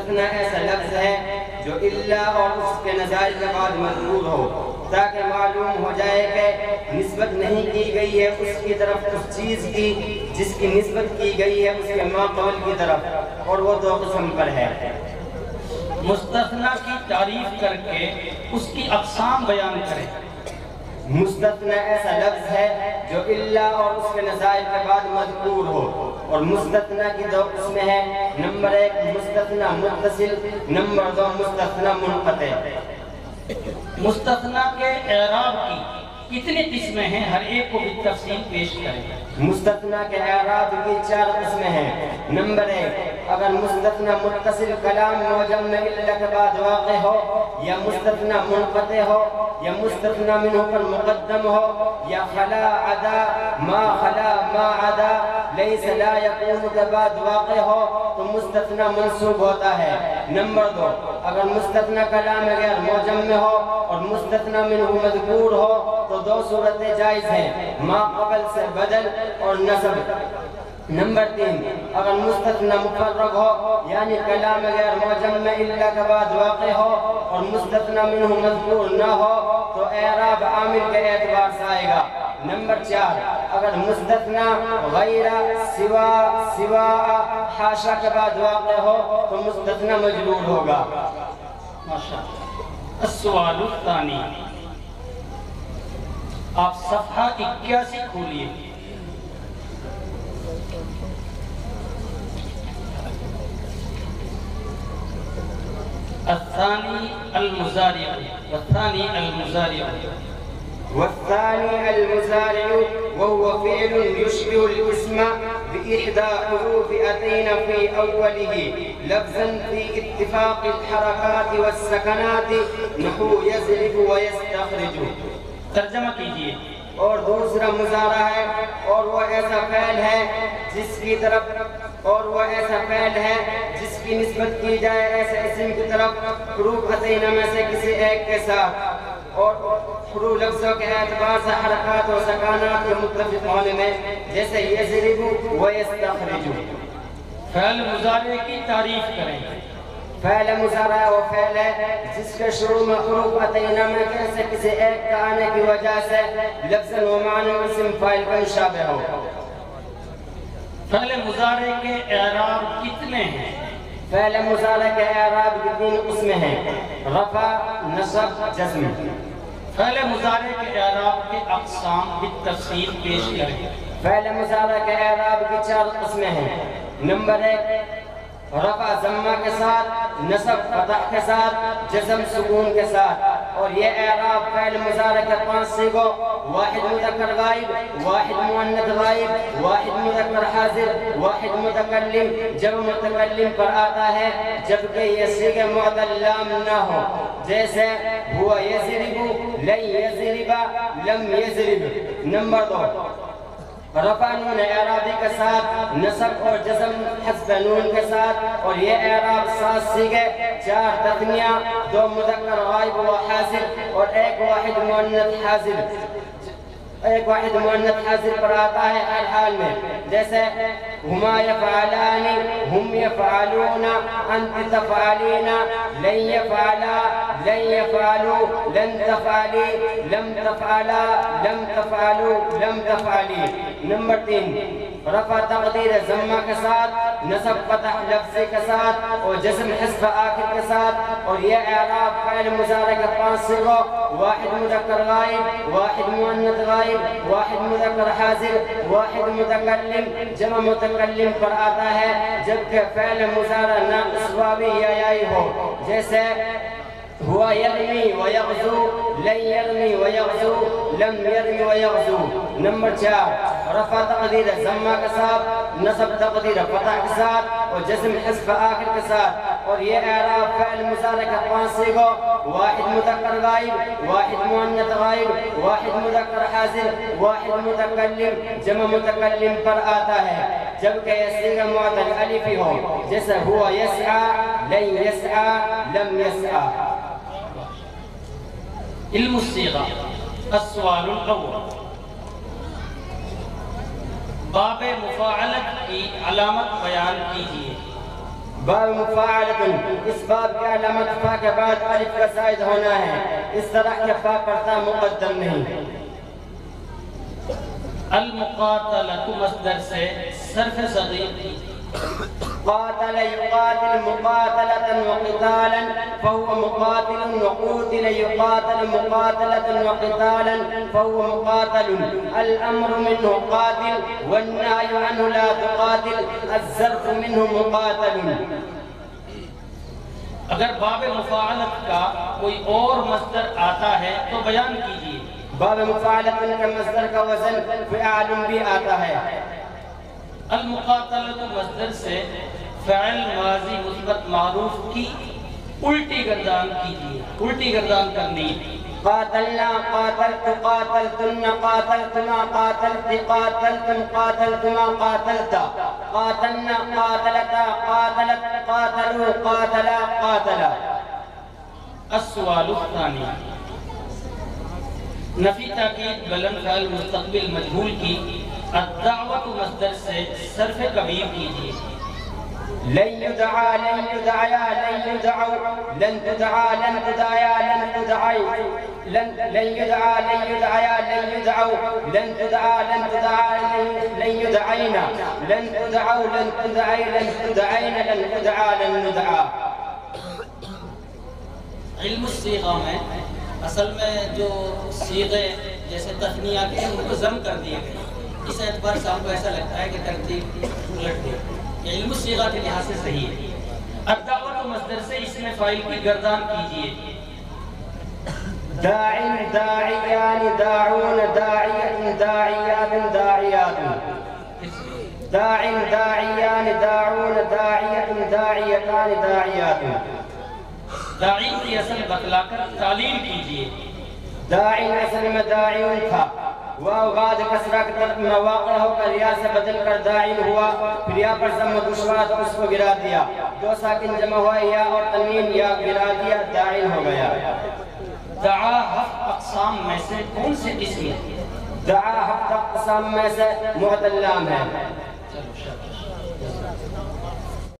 مستثنی ایسا لفظ ہے جو الا اور اس کے نظائر کے بعد مذکور ہو تاکہ معلوم ہو جائے کہ نسبت نہیں کی گئی ہے اس کی طرف اس چیز کی جس کی نسبت کی گئی ہے اس کے ما قبل کی طرف، اور وہ دو قسم پر ہے۔ مستثنی کی تعریف کر کے اس کی اقسام بیان کریں۔ مستثنی ایسا لفظ ہے جو الا اور اس کے نظائر کے بعد مذکور ہو، اور مستثنی کی دو قسمیں ہیں، نمبر 1 مستثنی متصل، نمبر 2 مستثنی منقطع۔ مستثنی کے اعراب کی کتنی قسمیں ہیں، ہر ایک کو بالتفصیل پیش کریں۔ مستثنی کے اعراب کی 4 قسمیں ہیں۔ نمبر 1 اگر مستثنی متصل کلام معجم میں الا کے بعد واقع ہو، یا مستثنی منقطع ہو، یا مستثنی منہ پر مقدم ہو، یا خلا عدا ما عدا لیس لا یکون کے بعد واقع ہو تو مستثنی منصوب ہوتا ہے۔ نمبر 2 اگر مستثنی کلام غیر معجم میں ہو اور مستثنی منہ مذکور ہو تو 2 صورتیں جائز ہیں، ما قبل سے بدل اور نصب۔ نمبر 3 اگر مستثنی مفرغ ہو یعنی کلام غیر معجم میں الا کے بعد واقع ہو اور مستثنی منہ مذکور نہ ہو تو اعراب عامل کے اعتبار سے آئے گا۔ نمبر 4 اگر مستثنی غیر سوا حاشا کے بعد واقع ہو تو مستثنی مجرور ہوگا۔ ماشاءاللہ۔ السؤال الثانی، آپ صفحہ 81 کھولیے۔ الثانی المضارع والثاني المضارع وهو فعل يشبه الاسم بإحدى حروف أتينا في أوله لفظا في اتفاق الحركات والسكنات نحو يضرب ويستخرج۔ ترجمہ کیجئے۔ اور دوسرا مضارع ہے اور وہ ایسا فعل ہے جس کی نسبت کی جائے ایسے اسم کی طرف حروف اتینا میں سے کسی ایک کے ساتھ، اور حروف لفظوں کے اعتبار سے حرکات و سکانات کے متفق ہونے میں، جیسے یضرب و یستخرج۔ فعل مضارع کی تعریف کریں۔ فعل مضارع وہ فعل ہے جس کے شروع میں حروف اتینا میں سے کسی ایک کا آنے کی وجہ سے لفظ و معنی اسم فاعل کا مشابہ ہو۔ فعل مضارع کے اعراب کتنے ہیں؟ فعل مضارع کے اعراب کی 3 قسمیں ہیں، رفع، نصب، جزم۔ فعل مضارع کے اعراب کے اقسام بالتفصیل پیش کریں۔ فعل مضارع کے اعراب کی 4 قسمیں ہیں۔ نمبر 1 رفع ضمہ کے ساتھ، نصب فتح کے ساتھ، جزم سکون کے ساتھ، اور یہ اعراب فعل مضارع کے 5 صیغوں، واحد مذکر غائب، واحد مؤنث غائب، واحد مذکر حاضر، واحد متکلم، جمع متکلم پر آتا ہے جبکہ یہ صیغہ معدل لام نہ ہو، جیسے ہوا یضرب، لن یضرب، لم یضرب۔ نمبر 2 رفع نون اعرابی کے ساتھ، نصب اور جزم حذف نون کے ساتھ، اور یہ اعراب 7 صیغے، 4 تثنیہ، 2 مذکر غائب و حاضر اور ایک واحد مؤنث حاضر پر آتا ہے ہر حال میں، جیسے ہما یفعلان، ہم یفعلون، انت تفعلین، لن یفعلا، لن یفعلو، لن تفعلی، لم تفعلا، لم تفعلو، لم تفعلی۔ نمبر 3 رفع تقدیر ضمہ کے ساتھ، نصب فتح لفظ کے ساتھ اور جزم حذف آخر کے ساتھ، اور یہ اعراب فعل مضارع کے 5 صیغوں، واحد مذکر غائب، واحد مؤنث غائب، واحد مذکر حاضر، واحد متکلم، جمع متکلم پر آتا ہے جبکہ فعل مضارع ناقص واوی یا یائی ہو، جیسے ہوا یرمی و یغزو، لن یرمی و یغزو، لم یرمی و یغزو۔ نمبر 4 رفع تقدیر ضمہ کے ساتھ، نصب تقدیر فتح کے ساتھ اور جزم حذف آخر کے ساتھ، اور یہ اعراب فعل مضارع کے 5 صیغوں، واحد مذکر غائب، واحد مؤنث غائب، واحد مذکر حاضر، واحد متکلم، جمع متکلم پر آتا ہے جبکہ یہ صیغہ معدل الفی ہو، جیسے ہوا یسعى، لن یسعى، لم یسعى۔ علم الصیغہ۔ السؤال الاول، باب مفاعلت کی علامت بیان کیجیے۔ باب مفاعلۃ، اس باب کے علامت فا کے بعد الف کا زائد ہونا ہے، اس طرح کے فا پڑھتا مقدم نہیں۔ المقاتلۃ مصدر سے صرف صغیر قاتل يقاتل مقاتلة وقتالا فهو مقاتل، وقتل يقاتل مقاتلة وقتالا فهو مقاتل، الأمر منه قاتل والنهي عنه لا تقاتل، الظرف منه مقاتل۔ اگر باب مفاعلت کا کوئی اور مصدر آتا ہے تو بیان کیجیے۔ باب مفاعلت کا مصدر کا وزن فعال بھی آتا ہے۔ المقاتلۃ مصدر سے فعل ماضی مثبت معروف کی الٹی گردان کیجیے، الٹی گردان کرنی۔ قاتلنا، قاتلت، قاتلتن، قاتلتما، قاتلت، قاتلتم، قاتلتما، قاتلتا، قاتلنا، قاتلتا، قاتلت، قاتلوا، قاتلا، قاتلا۔ السؤال الثانی، نفی تاکید بلند فعل مستقبل مجہول کی الدعوت مصدر سے صرف کبیر کیجیے۔ لن يدعى، لن يدعيا، لن يدعوا، لن تدعى، لن تدعيا، لن تدعي، لن يدعى، لن يدعيا، لن يدعوا، لن تدعى، لن تدعى، لن يدعينا، لن تدعوا، لن تدعي، لن تدعين، لن تدعى، لن ندعى۔ علم الصیغہ میں اصل میں جو صیغے جیسے تثنیہ کے ان کو ضم کر دیے گئے، اس اعتبار سے ہم کو ایسا لگتا ہے کہ ترتیب الٹ گئی، یہ علم الصیغہ کے لحاظ سے صحیح ہے۔ الدعوت مصدر سے اس میں فاعل کی گردان کیجیے۔ داع، داعیان، داعون، داعیۃ، داعیات، داعیات۔ داع، داعیان، داعون، داعیۃ، داعیتان، داعیات۔ داعی کی اصل بتلا کر تعلیم کیجیے۔ داعی اصل میں داعیون تھا، واو غاد کسرہ کی طرف میں واقع ہو کر یا سے بدل کر داعین ہوا، پھر یا پر ضم دشوار تو اس کو گرا دیا، دو ساکن جمع ہوا یا اور تنوین یا گرا دیا، داعین ہو گیا۔ دعا ہفت اقسام میں سے کون سے قسم ہے؟ دعا ہفت اقسام میں سے معدل لام ہے۔